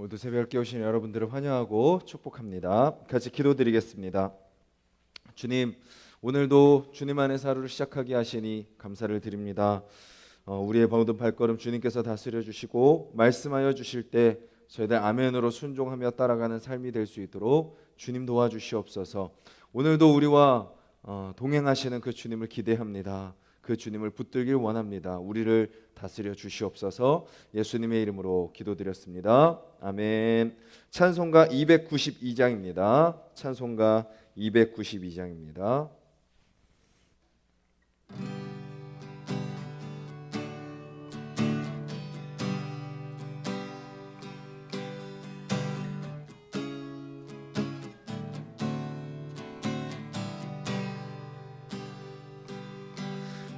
모두 새벽 깨우신 여러분들을 환영하고 축복합니다. 같이 기도드리겠습니다. 주님, 오늘도 주님 안에서 하루를 시작하게 하시니 감사를 드립니다. 우리의 모든 발걸음 주님께서 다스려 주시고 말씀하여 주실 때 저희들 아멘으로 순종하며 따라가는 삶이 될 수 있도록 주님 도와주시옵소서. 오늘도 우리와 동행하시는 그 주님을 기대합니다. 그 주님을 붙들길 원합니다. 우리를 다스려 주시옵소서. 예수님의 이름으로 기도드렸습니다. 아멘. 찬송가 292장입니다. 찬송가 292장입니다.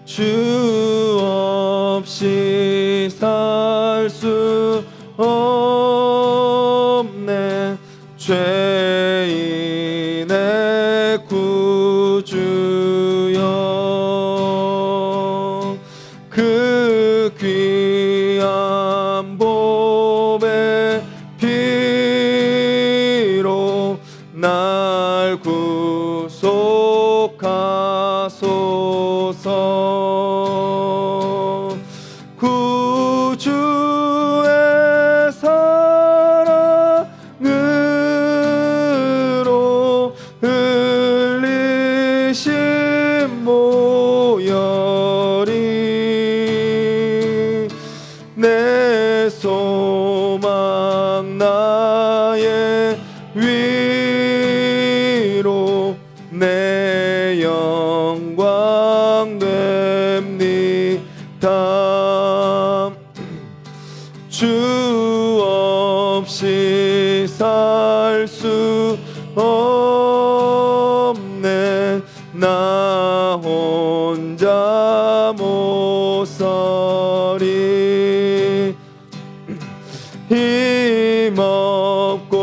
주 없이 살 수 없네. 죄인의 구주여, 그 귀한 보배 피로 날 구속하소서. 구주의 사랑으로 흘리신 보혈이 내 소망 나의 위로 내 영광 됩니다. 주 없이 살 수 없네. 나 혼자 못 서리. 힘없고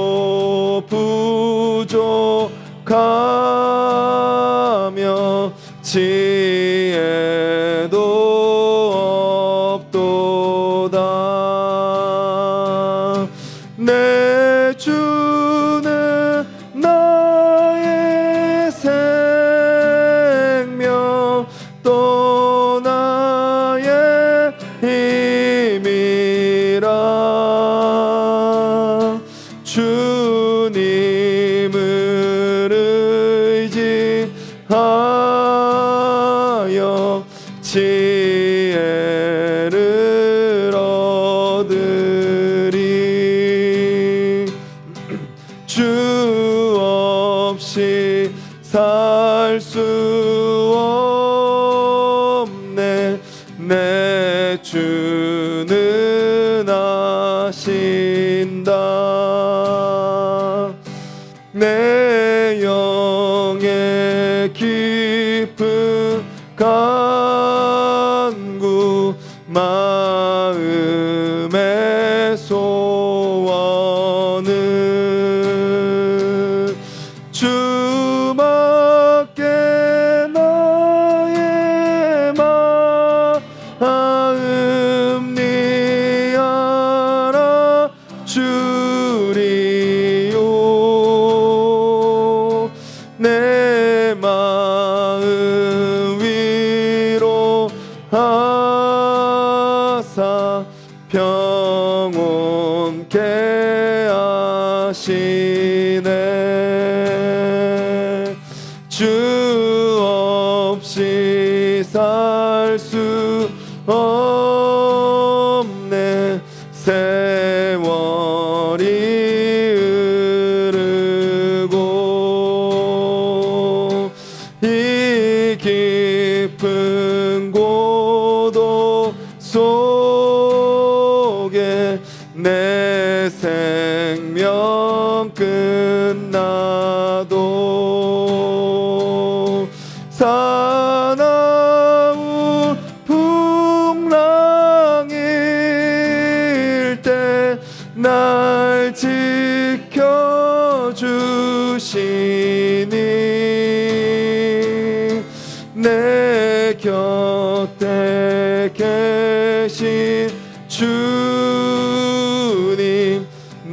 부족하며 지혜도 없도다. 내 주는 나의 생명 또 나의 힘이라. 주님을 의지하여 지혜를 얻으리. 주 없이 살 수 없네. 내 주는 아신다. 내 영의 깊은 간구 마음의 소원은 주밖에 나의 마음 니 알아 주리요. 내 마음 위로 하사 평온케 하시네. 주 없이 살 수 없네. 세월이 흐르고 이 깊은 고독 속에 내 생명 끝나도 사나운 풍랑일 때 날 지켜주시니 내 곁에 계신 주님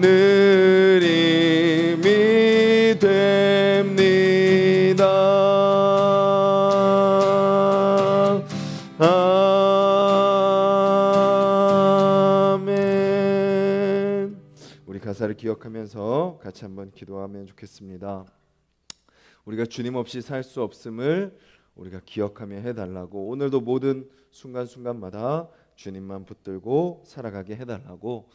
늘 기억하면서 같이 한번 기도하면 좋겠습니다. 우리가 주님 없이 살 수 없음을 우리가 기억하며 해달라고, 오늘도 모든 순간순간마다 주님만 붙들고 살아가게 해달라고,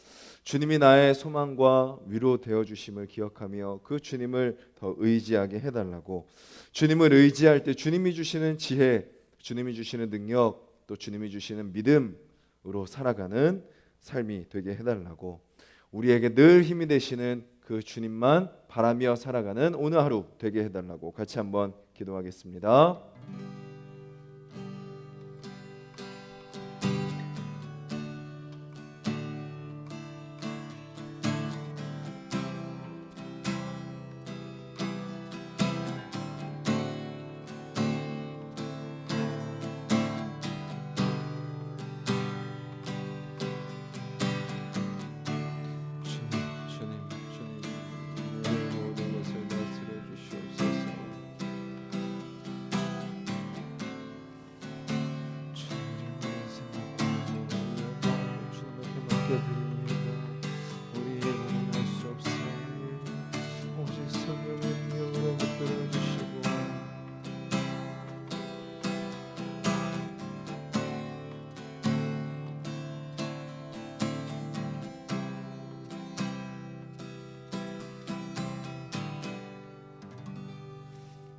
주님이 나의 소망과 위로 되어주심을 기억하며 그 주님을 더 의지하게 해달라고, 주님을 의지할 때 주님이 주시는 지혜, 주님이 주시는 능력, 또 주님이 주시는 믿음으로 살아가는 삶이 되게 해달라고, 우리에게 늘 힘이 되시는 그 주님만 바라며 살아가는 오늘 하루 되게 해달라고 같이 한번 기도하겠습니다.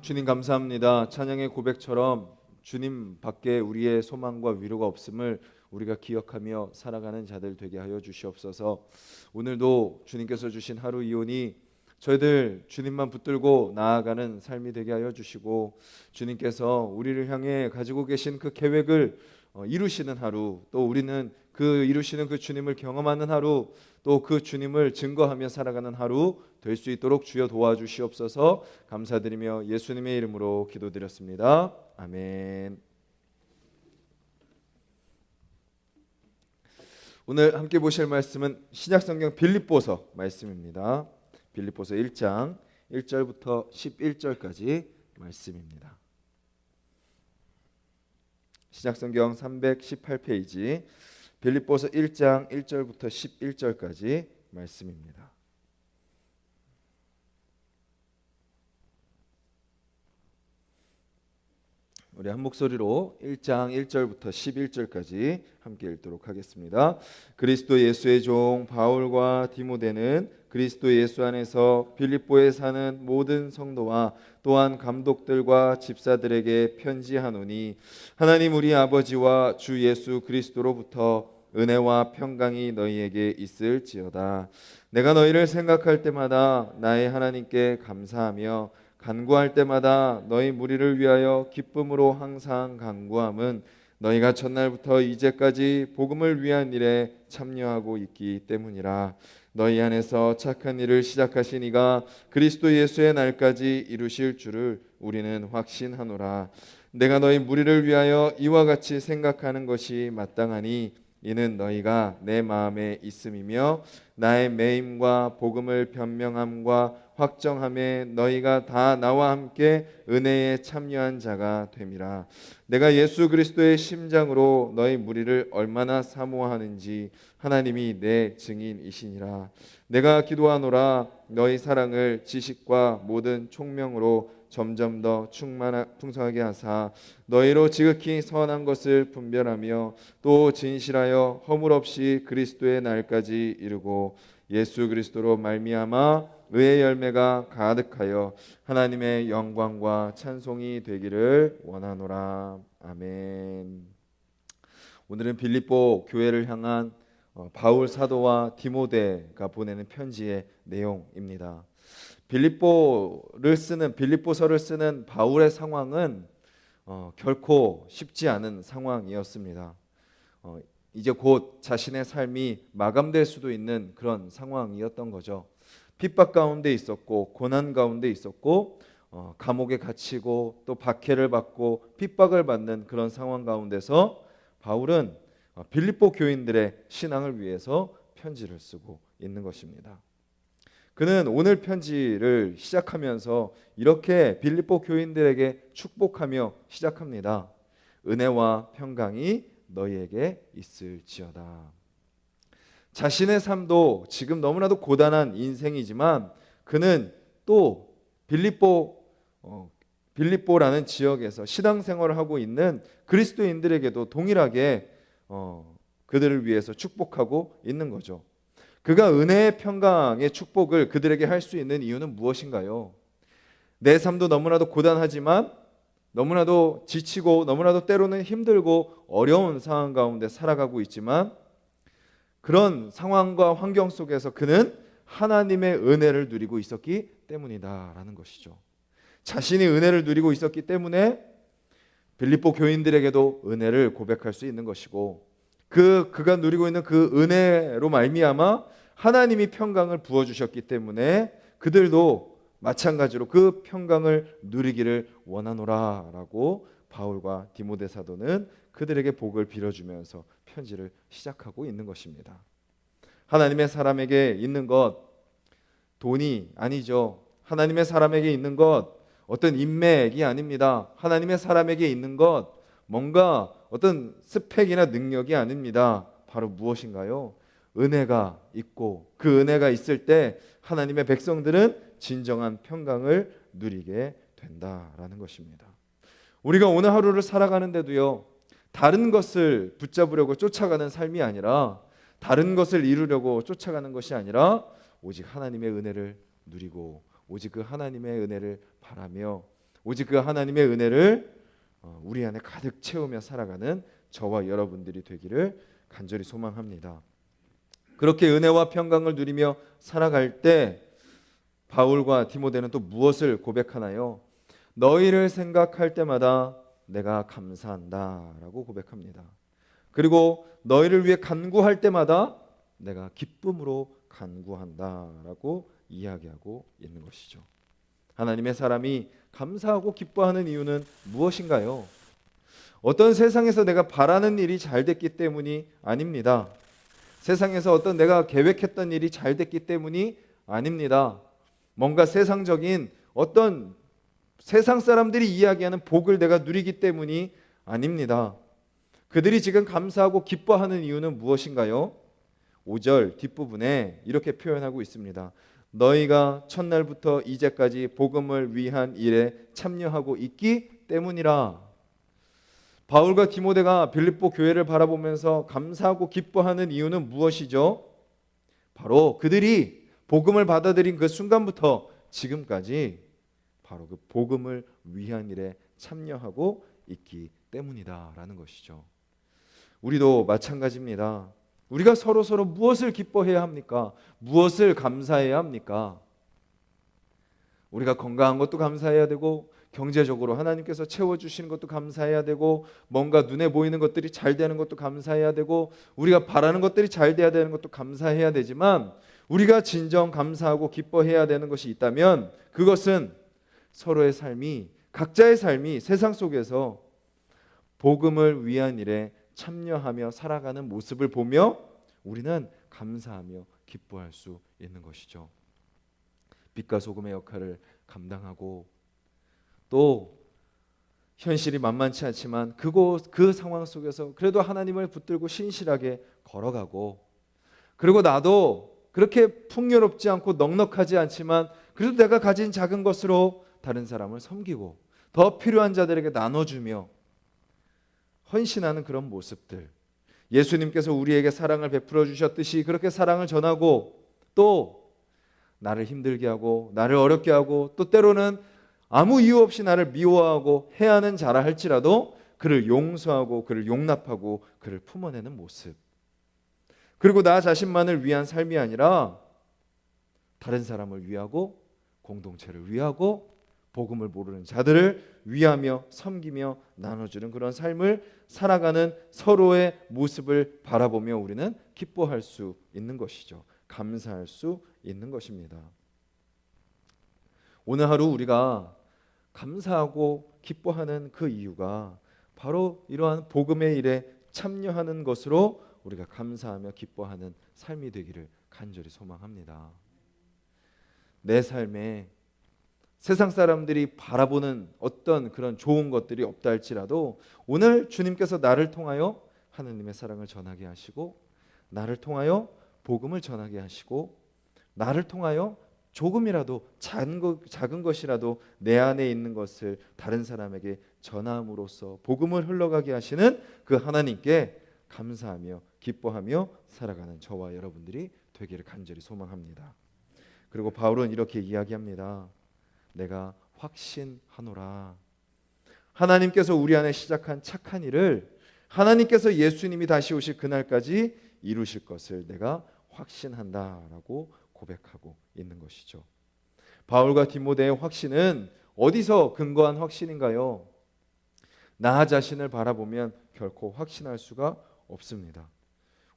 주님 감사합니다. 찬양의 고백처럼 주님 밖에 우리의 소망과 위로가 없음을 우리가 기억하며 살아가는 자들 되게 하여 주시옵소서. 오늘도 주님께서 주신 하루 이온이 저희들 주님만 붙들고 나아가는 삶이 되게 하여 주시고, 주님께서 우리를 향해 가지고 계신 그 계획을 이루시는 하루, 또 우리는 그 이루시는 그 주님을 경험하는 하루, 또 그 주님을 증거하며 살아가는 하루 될 수 있도록 주여 도와주시옵소서. 감사드리며 예수님의 이름으로 기도드렸습니다. 아멘. 오늘 함께 보실 말씀은 신약성경 빌립보서 말씀입니다. 빌립보서 1장 1절부터 11절까지 말씀입니다. 신약성경 318페이지 빌립보서 1장 1절부터 11절까지 말씀입니다. 우리 한 목소리로 1장 1절부터 11절까지 함께 읽도록 하겠습니다. 그리스도 예수의 종 바울과 디모데는 그리스도 예수 안에서 빌립보에 사는 모든 성도와 또한 감독들과 집사들에게 편지하노니, 하나님 우리 아버지와 주 예수 그리스도로부터 은혜와 평강이 너희에게 있을지어다. 내가 너희를 생각할 때마다 나의 하나님께 감사하며 간구할 때마다 너희 무리를 위하여 기쁨으로 항상 간구함은 너희가 첫날부터 이제까지 복음을 위한 일에 참여하고 있기 때문이라. 너희 안에서 착한 일을 시작하신 이가 그리스도 예수의 날까지 이루실 줄을 우리는 확신하노라. 내가 너희 무리를 위하여 이와 같이 생각하는 것이 마땅하니 이는 너희가 내 마음에 있음이며 나의 매임과 복음을 변명함과 확정함에 너희가 다 나와 함께 은혜에 참여한 자가 됨이라. 내가 예수 그리스도의 심장으로 너희 무리를 얼마나 사모하는지 하나님이 내 증인이시니라. 내가 기도하노라. 너희 사랑을 지식과 모든 총명으로 점점 더 풍성하게 하사 너희로 지극히 선한 것을 분별하며 또 진실하여 허물 없이 그리스도의 날까지 이루고 예수 그리스도로 말미암아 의의 열매가 가득하여 하나님의 영광과 찬송이 되기를 원하노라. 아멘. 오늘은 빌립보 교회를 향한 바울 사도와 디모데가 보내는 편지의 내용입니다. 빌립보서를 쓰는 바울의 상황은 결코 쉽지 않은 상황이었습니다. 이제 곧 자신의 삶이 마감될 수도 있는 그런 상황이었던 거죠. 핍박 가운데 있었고 고난 가운데 있었고 감옥에 갇히고 또 박해를 받고 핍박을 받는 그런 상황 가운데서 바울은 빌립보 교인들의 신앙을 위해서 편지를 쓰고 있는 것입니다. 그는 오늘 편지를 시작하면서 이렇게 빌립보 교인들에게 축복하며 시작합니다. 은혜와 평강이 너희에게 있을지어다. 자신의 삶도 지금 너무나도 고단한 인생이지만 그는 또 빌립보라는 지역에서 신앙생활을 하고 있는 그리스도인들에게도 동일하게 그들을 위해서 축복하고 있는 거죠. 그가 은혜의 평강의 축복을 그들에게 할 수 있는 이유는 무엇인가요? 내 삶도 너무나도 고단하지만 너무나도 지치고 너무나도 때로는 힘들고 어려운 상황 가운데 살아가고 있지만 그런 상황과 환경 속에서 그는 하나님의 은혜를 누리고 있었기 때문이다라는 것이죠. 자신이 은혜를 누리고 있었기 때문에 빌립보 교인들에게도 은혜를 고백할 수 있는 것이고 그가 누리고 있는 그 은혜로 말미암아 하나님이 평강을 부어주셨기 때문에 그들도 마찬가지로 그 평강을 누리기를 원하노라라고 바울과 디모데 사도는 그들에게 복을 빌어주면서 편지를 시작하고 있는 것입니다. 하나님의 사람에게 있는 것 돈이 아니죠. 하나님의 사람에게 있는 것 어떤 인맥이 아닙니다. 하나님의 사람에게 있는 것 뭔가 어떤 스펙이나 능력이 아닙니다. 바로 무엇인가요? 은혜가 있고 그 은혜가 있을 때 하나님의 백성들은 진정한 평강을 누리게 된다라는 것입니다. 우리가 오늘 하루를 살아가는데도요, 다른 것을 붙잡으려고 쫓아가는 삶이 아니라 다른 것을 이루려고 쫓아가는 것이 아니라 오직 하나님의 은혜를 누리고 오직 그 하나님의 은혜를 바라며 오직 그 하나님의 은혜를 우리 안에 가득 채우며 살아가는 저와 여러분들이 되기를 간절히 소망합니다. 그렇게 은혜와 평강을 누리며 살아갈 때 바울과 디모데는 또 무엇을 고백하나요? 너희를 생각할 때마다 내가 감사한다라고 고백합니다. 그리고 너희를 위해 간구할 때마다 내가 기쁨으로 간구한다라고 이야기하고 있는 것이죠. 하나님의 사람이 감사하고 기뻐하는 이유는 무엇인가요? 어떤 세상에서 내가 바라는 일이 잘 됐기 때문이 아닙니다. 세상에서 어떤 내가 계획했던 일이 잘 됐기 때문이 아닙니다. 뭔가 세상적인 어떤 세상 사람들이 이야기하는 복을 내가 누리기 때문이 아닙니다. 그들이 지금 감사하고 기뻐하는 이유는 무엇인가요? 5절 뒷부분에 이렇게 표현하고 있습니다. 너희가 첫날부터 이제까지 복음을 위한 일에 참여하고 있기 때문이라. 바울과 디모데가 빌립보 교회를 바라보면서 감사하고 기뻐하는 이유는 무엇이죠? 바로 그들이 복음을 받아들인 그 순간부터 지금까지 바로 그 복음을 위한 일에 참여하고 있기 때문이다라는 것이죠. 우리도 마찬가지입니다. 우리가 서로 무엇을 기뻐해야 합니까? 무엇을 감사해야 합니까? 우리가 건강한 것도 감사해야 되고 경제적으로 하나님께서 채워주시는 것도 감사해야 되고 뭔가 눈에 보이는 것들이 잘 되는 것도 감사해야 되고 우리가 바라는 것들이 잘 돼야 되는 것도 감사해야 되지만 우리가 진정 감사하고 기뻐해야 되는 것이 있다면 그것은 서로의 삶이 각자의 삶이 세상 속에서 복음을 위한 일에 참여하며 살아가는 모습을 보며 우리는 감사하며 기뻐할 수 있는 것이죠. 빛과 소금의 역할을 감당하고 또 현실이 만만치 않지만 그 상황 속에서 그래도 하나님을 붙들고 신실하게 걸어가고 그리고 나도 그렇게 풍요롭지 않고 넉넉하지 않지만 그래도 내가 가진 작은 것으로 다른 사람을 섬기고 더 필요한 자들에게 나눠주며 헌신하는 그런 모습들, 예수님께서 우리에게 사랑을 베풀어 주셨듯이 그렇게 사랑을 전하고 또 나를 힘들게 하고 나를 어렵게 하고 또 때로는 아무 이유 없이 나를 미워하고 해하는 자라 할지라도 그를 용서하고 그를 용납하고 그를 품어내는 모습, 그리고 나 자신만을 위한 삶이 아니라 다른 사람을 위하고 공동체를 위하고 복음을 모르는 자들을 위하며 섬기며 나눠주는 그런 삶을 살아가는 서로의 모습을 바라보며 우리는 기뻐할 수 있는 것이죠. 감사할 수 있는 것입니다. 오늘 하루 우리가 감사하고 기뻐하는 그 이유가 바로 이러한 복음의 일에 참여하는 것으로 우리가 감사하며 기뻐하는 삶이 되기를 간절히 소망합니다. 내 삶에 세상 사람들이 바라보는 어떤 그런 좋은 것들이 없다 할지라도 오늘 주님께서 나를 통하여 하나님의 사랑을 전하게 하시고 나를 통하여 복음을 전하게 하시고 나를 통하여 조금이라도 작은 것이라도 내 안에 있는 것을 다른 사람에게 전함으로써 복음을 흘러가게 하시는 그 하나님께 감사하며 기뻐하며 살아가는 저와 여러분들이 되기를 간절히 소망합니다. 그리고 바울은 이렇게 이야기합니다. 내가 확신하노라. 하나님께서 우리 안에 시작한 착한 일을 하나님께서 예수님이 다시 오실 그날까지 이루실 것을 내가 확신한다라고 고백하고 있는 것이죠. 바울과 디모데의 확신은 어디서 근거한 확신인가요? 나 자신을 바라보면 결코 확신할 수가 없습니다.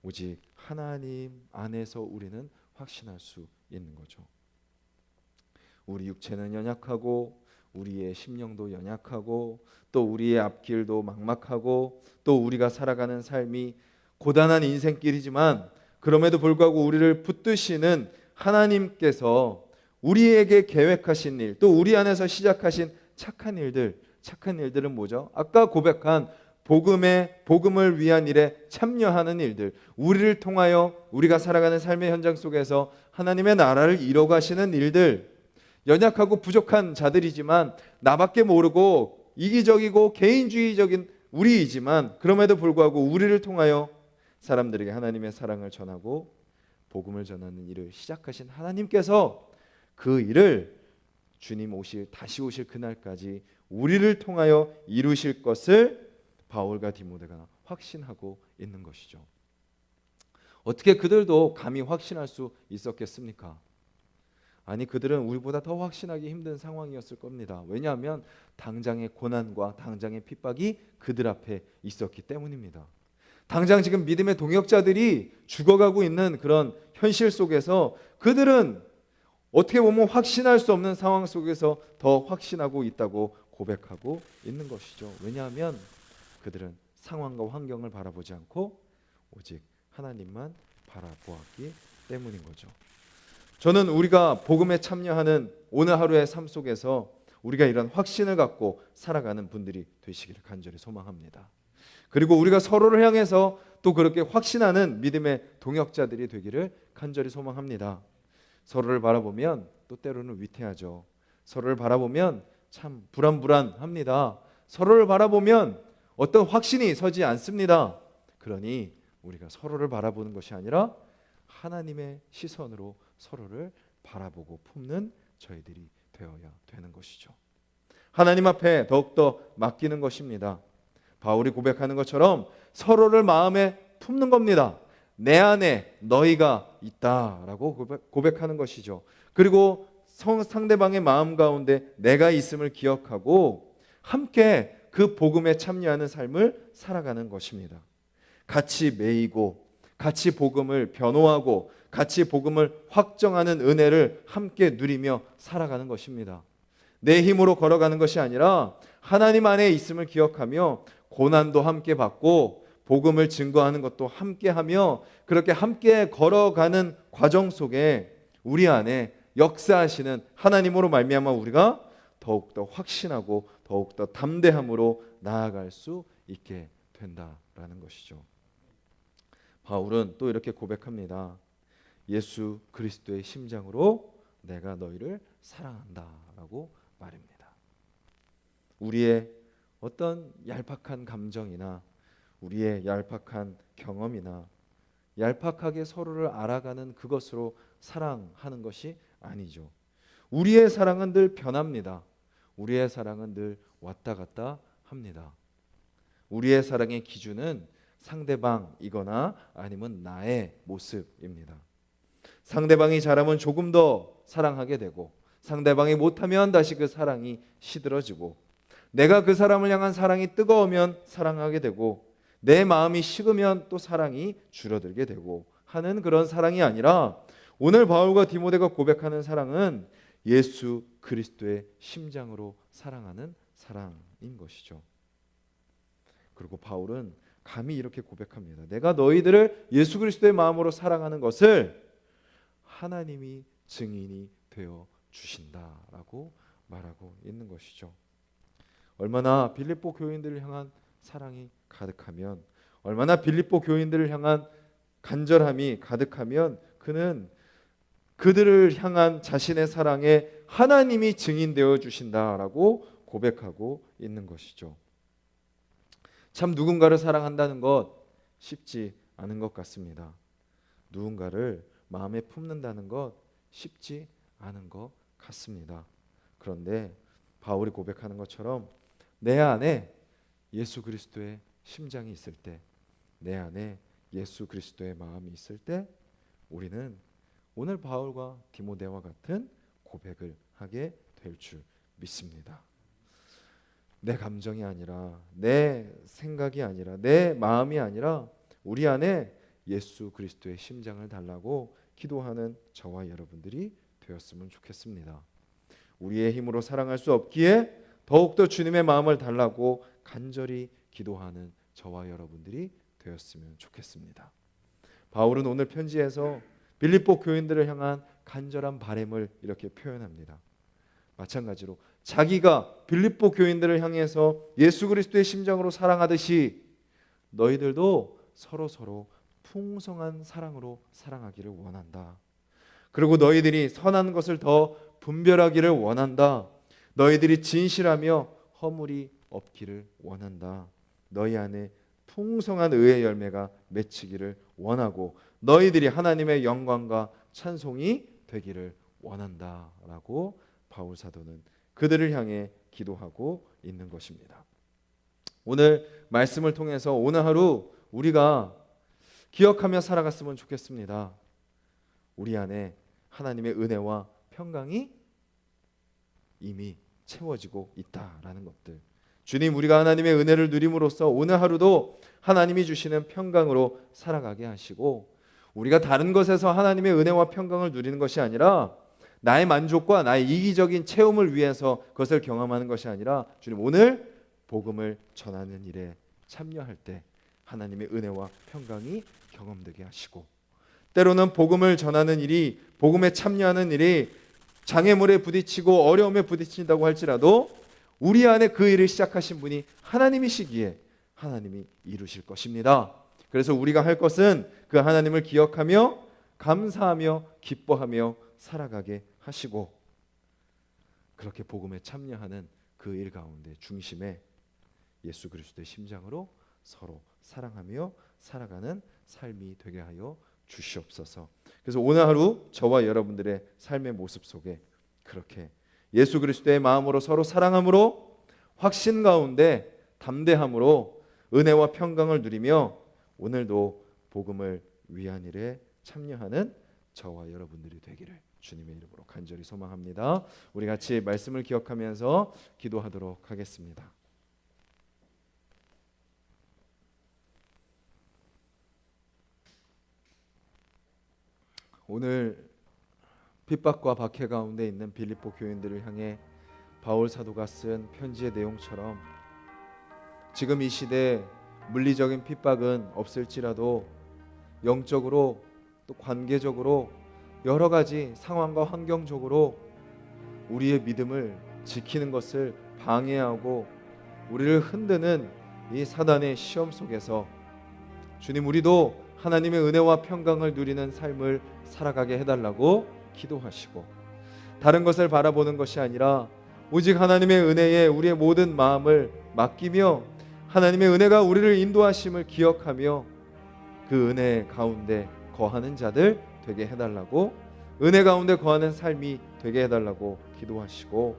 오직 하나님 안에서 우리는 확신할 수 있는 거죠. 우리 육체는 연약하고 우리의 심령도 연약하고 또 우리의 앞길도 막막하고 또 우리가 살아가는 삶이 고단한 인생길이지만 그럼에도 불구하고 우리를 붙드시는 하나님께서 우리에게 계획하신 일, 또 우리 안에서 시작하신 착한 일들은 뭐죠? 아까 고백한 복음을 위한 일에 참여하는 일들, 우리를 통하여 우리가 살아가는 삶의 현장 속에서 하나님의 나라를 이뤄가시는 일들, 연약하고 부족한 자들이지만 나밖에 모르고 이기적이고 개인주의적인 우리이지만 그럼에도 불구하고 우리를 통하여 사람들에게 하나님의 사랑을 전하고 복음을 전하는 일을 시작하신 하나님께서 그 일을 주님 다시 오실 그날까지 우리를 통하여 이루실 것을 바울과 디모데가 확신하고 있는 것이죠. 어떻게 그들도 감히 확신할 수 있었겠습니까? 아니, 그들은 우리보다 더 확신하기 힘든 상황이었을 겁니다. 왜냐하면 당장의 고난과 당장의 핍박이 그들 앞에 있었기 때문입니다. 당장 지금 믿음의 동역자들이 죽어가고 있는 그런 현실 속에서 그들은 어떻게 보면 확신할 수 없는 상황 속에서 더 확신하고 있다고 고백하고 있는 것이죠. 왜냐하면 그들은 상황과 환경을 바라보지 않고 오직 하나님만 바라보았기 때문인 거죠. 저는 우리가 복음에 참여하는 오늘 하루의 삶 속에서 우리가 이런 확신을 갖고 살아가는 분들이 되시기를 간절히 소망합니다. 그리고 우리가 서로를 향해서 또 그렇게 확신하는 믿음의 동역자들이 되기를 간절히 소망합니다. 서로를 바라보면 또 때로는 위태하죠. 서로를 바라보면 참 불안합니다. 서로를 바라보면 어떤 확신이 서지 않습니다. 그러니 우리가 서로를 바라보는 것이 아니라 하나님의 시선으로 서로를 바라보고 품는 저희들이 되어야 되는 것이죠. 하나님 앞에 더욱더 맡기는 것입니다. 바울이 고백하는 것처럼 서로를 마음에 품는 겁니다. 내 안에 너희가 있다라고 고백하는 것이죠. 그리고 상대방의 마음 가운데 내가 있음을 기억하고 함께 그 복음에 참여하는 삶을 살아가는 것입니다. 같이 매이고 같이 복음을 변호하고 같이 복음을 확정하는 은혜를 함께 누리며 살아가는 것입니다. 내 힘으로 걸어가는 것이 아니라 하나님 안에 있음을 기억하며 고난도 함께 받고 복음을 증거하는 것도 함께하며 그렇게 함께 걸어가는 과정 속에 우리 안에 역사하시는 하나님으로 말미암아 우리가 더욱더 확신하고 더욱더 담대함으로 나아갈 수 있게 된다라는 것이죠. 바울은 또 이렇게 고백합니다. 예수 그리스도의 심장으로 내가 너희를 사랑한다라고 말입니다. 우리의 어떤 얄팍한 감정이나 우리의 얄팍한 경험이나 얄팍하게 서로를 알아가는 그것으로 사랑하는 것이 아니죠. 우리의 사랑은 늘 변합니다. 우리의 사랑은 늘 왔다 갔다 합니다. 우리의 사랑의 기준은 상대방이거나 아니면 나의 모습입니다. 상대방이 잘하면 조금 더 사랑하게 되고 상대방이 못하면 다시 그 사랑이 시들어지고 내가 그 사람을 향한 사랑이 뜨거우면 사랑하게 되고 내 마음이 식으면 또 사랑이 줄어들게 되고 하는 그런 사랑이 아니라 오늘 바울과 디모데가 고백하는 사랑은 예수 그리스도의 심장으로 사랑하는 사랑인 것이죠. 그리고 바울은 감히 이렇게 고백합니다. 내가 너희들을 예수 그리스도의 마음으로 사랑하는 것을 하나님이 증인이 되어 주신다라고 말하고 있는 것이죠. 얼마나 빌립보 교인들을 향한 사랑이 가득하면 얼마나 빌립보 교인들을 향한 간절함이 가득하면 그는 그들을 향한 자신의 사랑에 하나님이 증인되어 주신다라고 고백하고 있는 것이죠. 참 누군가를 사랑한다는 것 쉽지 않은 것 같습니다. 누군가를 마음에 품는다는 것 쉽지 않은 것 같습니다. 그런데 바울이 고백하는 것처럼 내 안에 예수 그리스도의 심장이 있을 때, 내 안에 예수 그리스도의 마음이 있을 때 우리는 오늘 바울과 디모데와 같은 고백을 하게 될 줄 믿습니다. 내 감정이 아니라, 내 생각이 아니라, 내 마음이 아니라 우리 안에 예수 그리스도의 심장을 달라고 기도하는 저와 여러분들이 되었으면 좋겠습니다. 우리의 힘으로 사랑할 수 없기에 더욱더 주님의 마음을 달라고 간절히 기도하는 저와 여러분들이 되었으면 좋겠습니다. 바울은 오늘 편지에서 빌립보 교인들을 향한 간절한 바람을 이렇게 표현합니다. 마찬가지로 자기가 빌립보 교인들을 향해서 예수 그리스도의 심장으로 사랑하듯이 너희들도 서로 풍성한 사랑으로 사랑하기를 원한다. 그리고 너희들이 선한 것을 더 분별하기를 원한다. 너희들이 진실하며 허물이 없기를 원한다. 너희 안에 풍성한 의의 열매가 맺히기를 원하고 너희들이 하나님의 영광과 찬송이 되기를 원한다 라고 바울 사도는 그들을 향해 기도하고 있는 것입니다. 오늘 말씀을 통해서 오늘 하루 우리가 기억하며 살아갔으면 좋겠습니다. 우리 안에 하나님의 은혜와 평강이 이미 채워지고 있다라는 것들. 주님, 우리가 하나님의 은혜를 누림으로써 오늘 하루도 하나님이 주시는 평강으로 살아가게 하시고, 우리가 다른 것에서 하나님의 은혜와 평강을 누리는 것이 아니라 나의 만족과 나의 이기적인 체험을 위해서 그것을 경험하는 것이 아니라 주님, 오늘 복음을 전하는 일에 참여할 때 하나님의 은혜와 평강이 경험되게 하시고, 때로는 복음을 전하는 일이, 복음에 참여하는 일이 장애물에 부딪히고 어려움에 부딪힌다고 할지라도 우리 안에 그 일을 시작하신 분이 하나님이시기에 하나님이 이루실 것입니다. 그래서 우리가 할 것은 그 하나님을 기억하며 감사하며 기뻐하며 살아가게 하시고, 그렇게 복음에 참여하는 그 일 가운데 중심에 예수 그리스도의 심장으로 서로 사랑하며 살아가는 삶이 되게 하여 주시옵소서. 그래서 오늘 하루 저와 여러분들의 삶의 모습 속에 그렇게 예수 그리스도의 마음으로 서로 사랑함으로 확신 가운데 담대함으로 은혜와 평강을 누리며 오늘도 복음을 위한 일에 참여하는 저와 여러분들이 되기를 주님의 이름으로 간절히 소망합니다. 우리 같이 말씀을 기억하면서 기도하도록 하겠습니다. 오늘 핍박과 박해 가운데 있는 빌립보 교인들을 향해 바울 사도가 쓴 편지의 내용처럼 지금 이 시대 물리적인 핍박은 없을지라도 영적으로 또 관계적으로 여러 가지 상황과 환경적으로 우리의 믿음을 지키는 것을 방해하고 우리를 흔드는 이 사단의 시험 속에서 주님, 우리도 하나님의 은혜와 평강을 누리는 삶을 살아가게 해달라고 기도하시고, 다른 것을 바라보는 것이 아니라 오직 하나님의 은혜에 우리의 모든 마음을 맡기며 하나님의 은혜가 우리를 인도하심을 기억하며 그 은혜 가운데 거하는 자들 되게 해달라고, 은혜 가운데 거하는 삶이 되게 해달라고 기도하시고,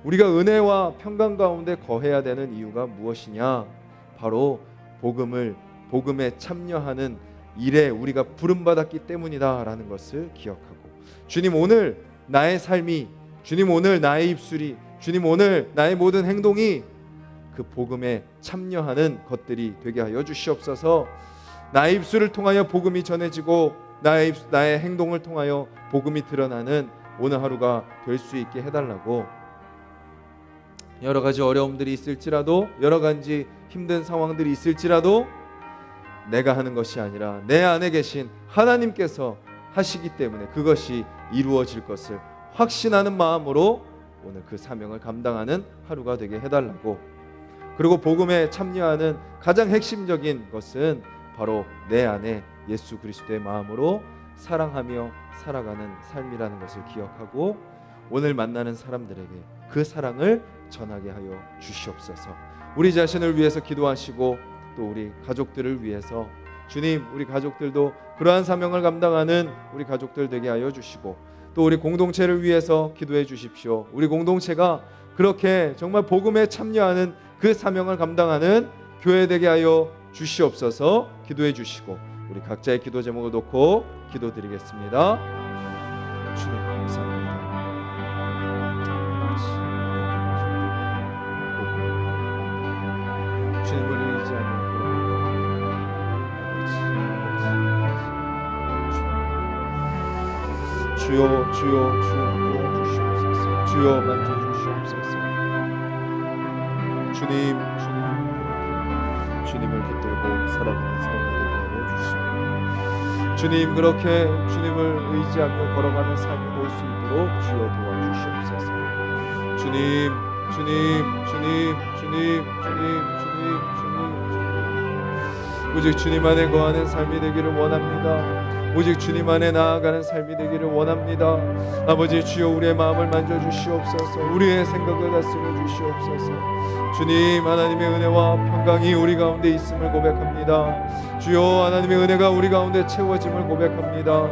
우리가 은혜와 평강 가운데 거해야 되는 이유가 무엇이냐? 바로 복음에 참여하는 일에 우리가 부름받았기 때문이다라는 것을 기억하고, 주님, 오늘 나의 삶이, 주님, 오늘 나의 입술이, 주님, 오늘 나의 모든 행동이 그 복음에 참여하는 것들이 되게 하여 주시옵소서. 나의 입술을 통하여 복음이 전해지고 나의 행동을 통하여 복음이 드러나는 오늘 하루가 될 수 있게 해달라고, 여러 가지 어려움들이 있을지라도, 여러 가지 힘든 상황들이 있을지라도 내가 하는 것이 아니라 내 안에 계신 하나님께서 하시기 때문에 그것이 이루어질 것을 확신하는 마음으로 오늘 그 사명을 감당하는 하루가 되게 해달라고, 그리고 복음에 참여하는 가장 핵심적인 것은 바로 내 안에 예수 그리스도의 마음으로 사랑하며 살아가는 삶이라는 것을 기억하고 오늘 만나는 사람들에게 그 사랑을 전하게 하여 주시옵소서. 우리 자신을 위해서 기도하시고 또 우리 가족들을 위해서 주님, 우리 가족들도 그러한 사명을 감당하는 우리 가족들 되게 하여 주시고 또 우리 공동체를 위해서 기도해 주십시오. 우리 공동체가 그렇게 정말 복음에 참여하는 그 사명을 감당하는 교회 되게 하여 주시옵소서. 기도해 주시고 우리 각자의 기도 제목을 놓고 기도드리겠습니다. 주님 감사합니다. 주님을 의지하는 주여 주여 주여 도와주시옵소서. 주여 만져주시옵소서. 주님 주님을 붙들고 살아가는 삶이 되게 하여 주시고 주님 그렇게 주님을 의지하며 걸어가는 삶이 될 수 있도록 주여 도와주시옵소서. 주님 오직 주님 안에 거하는 삶이 되기를 원합니다. 오직 주님 안에 나아가는 삶이 되기를 원합니다. 아버지 주여 우리의 마음을 만져주시옵소서. 우리의 생각을 다스려 주시옵소서. 주님 하나님의 은혜와 평강이 우리 가운데 있음을 고백합니다. 주여 하나님의 은혜가 우리 가운데 채워짐을 고백합니다.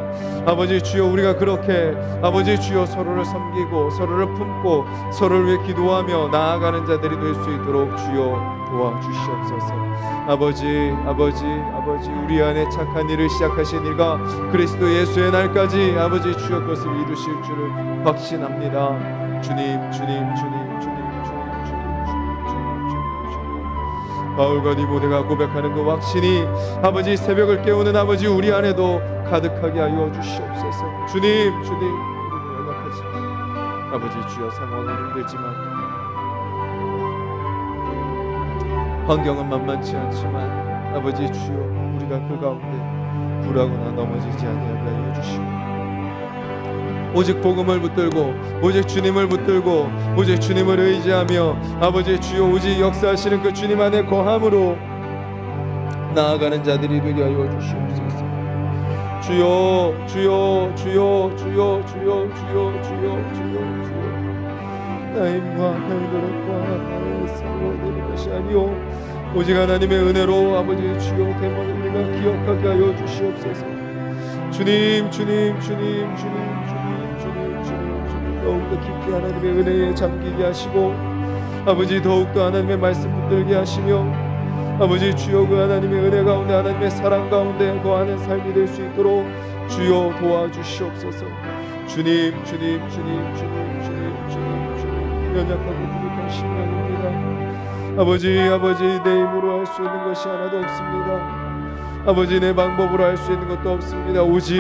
아버지 주여 우리가 그렇게 아버지 주여 서로를 섬기고 서로를 품고 서로를 위해 기도하며 나아가는 자들이 될 수 있도록 주여 도와주시옵소서. 아버지 우리 안에 착한 일을 시작하신 이가 그리스도 예수의 날까지 아버지 주여 그것을 이루실 줄을 확신합니다. 주님 바울과 디모데가 고백하는 그 확신이 아버지 새벽을 깨우는 아버지 우리 안에도 가득하게 하여 주시옵소서. 주님 우리는 연약하지만 아버지 주여 상황은 힘들지만 환경은 만만치 않지만 아버지 주여 우리가 그 가운데 불하거나 넘어지지 아니하게 하여 주시고 오직 복음을 붙들고 오직 주님을 붙들고 오직 주님을 의지하며 아버지 주여 오직 역사하시는 그 주님 안에 거함으로 나아가는 자들이 되게 하여 주시옵소서. 주여 나의 힘과 나의 노력과 나의 힘으로 되는 것이 아니오 오직 하나님의 은혜로 아버지 주여 대만을 우리가 기억하게 하여 주시옵소서. 주님 더욱더 깊이 하나님의 은혜에 잠기게 하시고 아버지 더욱더 하나님의 말씀 붙들게 하시며 아버지 주여 그 하나님의 은혜 가운데 하나님의 사랑 가운데 거하는 삶이 될 수 있도록 주여 도와주시옵소서. 주님 연약하고 부족한 심령입니다. 아버지 내 힘으로 할 수 있는 것이 하나도 없습니다. 아버지 내 방법으로 할 수 있는 것도 없습니다. 오직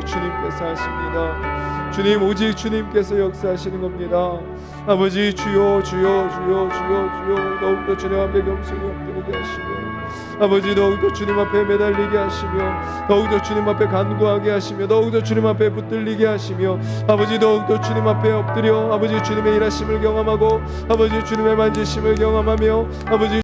주님께서 하십니다. 주님 오직 주님께서 역사하시는 겁니다. 아버지 주여 더욱더 주님 앞에 겸손히 엎드리게 하시며 아버지 더욱더 주님 앞에 매달리게 하시며 더욱더 주님 앞에 간구하게 하시며 더욱더 주님 앞에 붙들리게 하시며 아버지 더욱더 주님 앞에 엎드려 아버지 주님의 일하심을 경험하고 아버지 주님의 만지심을 경험하며 아버지